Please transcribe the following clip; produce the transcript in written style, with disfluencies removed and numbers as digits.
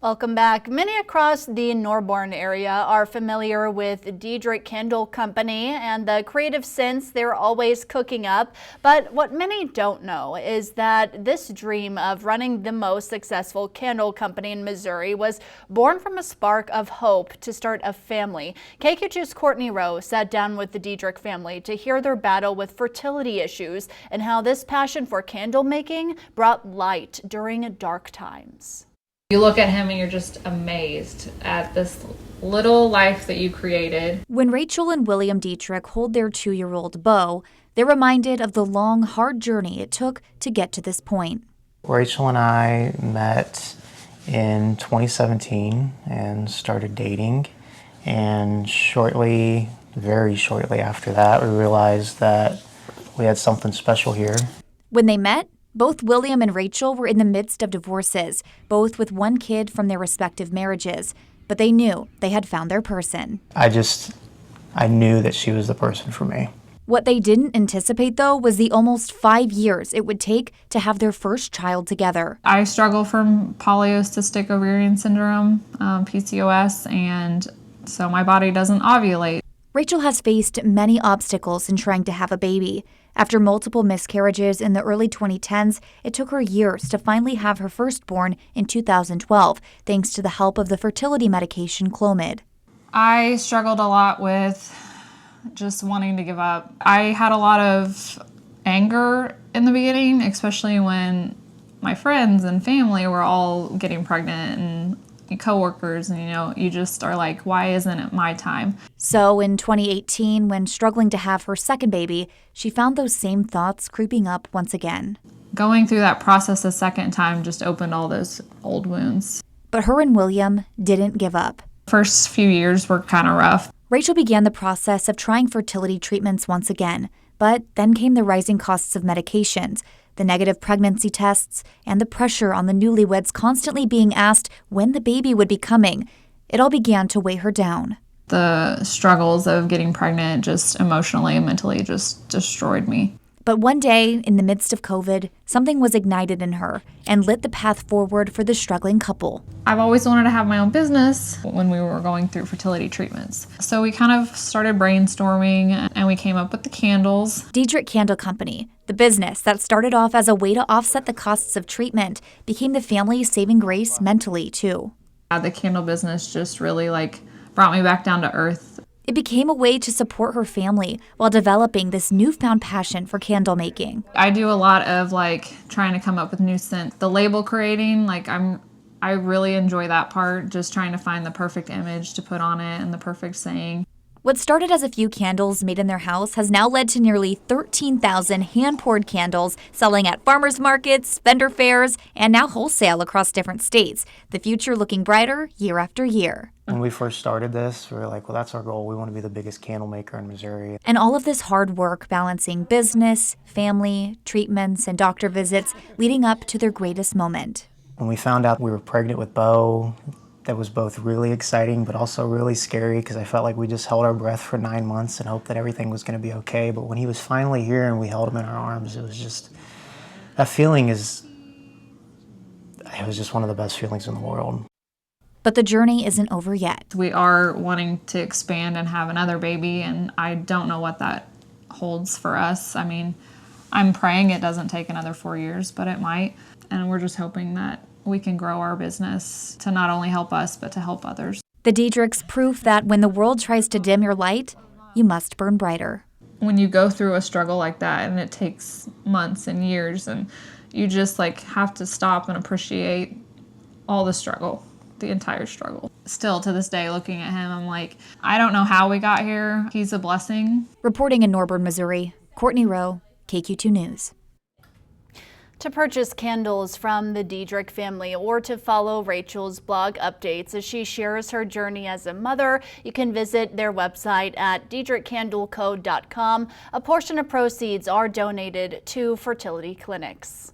Welcome back. Many across the Norborne area are familiar with Diedrich Candle Company and the creative scents they're always cooking up. But what many don't know is that this dream of running the most successful candle company in Missouri was born from a spark of hope to start a family. KQ2's Courtney Rowe sat down with the Diedrich family to hear their battle with fertility issues and how this passion for candle making brought light during dark times. You look at him and you're just amazed at this little life that you created. When Rachel and William Diedrich hold their 2-year-old Beau, they're reminded of the long, hard journey it took to get to this point. Rachel and I met in 2017 and started dating, and very shortly after that, we realized that we had something special here. When they met, both William and Rachel were in the midst of divorces, both with one kid from their respective marriages, but they knew they had found their person. I knew that she was the person for me. What they didn't anticipate, though, was the almost 5 years it would take to have their first child together. I struggle from polycystic ovarian syndrome, PCOS, and so my body doesn't ovulate. Rachel has faced many obstacles in trying to have a baby. After multiple miscarriages in the early 2010s, it took her years to finally have her firstborn in 2012, thanks to the help of the fertility medication Clomid. I struggled a lot with just wanting to give up. I had a lot of anger in the beginning, especially when my friends and family were all getting pregnant and coworkers, and you just are like, why isn't it my time? So in 2018, when struggling to have her second baby, she found those same thoughts creeping up once again. Going through that process a second time just opened all those old wounds. But her and William didn't give up. First few years were kind of rough. Rachel began the process of trying fertility treatments once again, but then came the rising costs of medications, the negative pregnancy tests, and the pressure on the newlyweds constantly being asked when the baby would be coming. It all began to weigh her down. The struggles of getting pregnant just emotionally and mentally just destroyed me. But one day, in the midst of COVID, something was ignited in her and lit the path forward for the struggling couple. I've always wanted to have my own business when we were going through fertility treatments. So we kind of started brainstorming and we came up with the candles. Diedrich Candle Company, the business that started off as a way to offset the costs of treatment, became the family's saving grace mentally, too. The candle business just really brought me back down to earth. It became a way to support her family while developing this newfound passion for candle making. I do a lot of trying to come up with new scents. The label creating, I really enjoy that part, just trying to find the perfect image to put on it and the perfect saying. What started as a few candles made in their house has now led to nearly 13,000 hand-poured candles selling at farmers markets, vendor fairs, and now wholesale across different states. The future looking brighter year after year. When we first started this, we were like, well, that's our goal. We want to be the biggest candle maker in Missouri. And all of this hard work balancing business, family, treatments, and doctor visits leading up to their greatest moment. When we found out we were pregnant with Beau, that was both really exciting but also really scary because I felt like we just held our breath for 9 months and hoped that everything was going to be okay. But when he was finally here and we held him in our arms, it was just, that feeling it was just one of the best feelings in the world. But the journey isn't over yet. We are wanting to expand and have another baby, and I don't know what that holds for us. I mean, I'm praying it doesn't take another 4 years, but it might. And we're just hoping that we can grow our business to not only help us, but to help others. The Diedrichs' proof that when the world tries to dim your light, you must burn brighter. When you go through a struggle like that, and it takes months and years, and you just have to stop and appreciate all the struggle, the entire struggle. Still to this day, looking at him, I'm like, I don't know how we got here. He's a blessing. Reporting in Norborne, Missouri, Courtney Rowe, KQ2 News. To purchase candles from the Diedrich family or to follow Rachel's blog updates as she shares her journey as a mother, you can visit their website at diedrichcandleco.com. A portion of proceeds are donated to fertility clinics.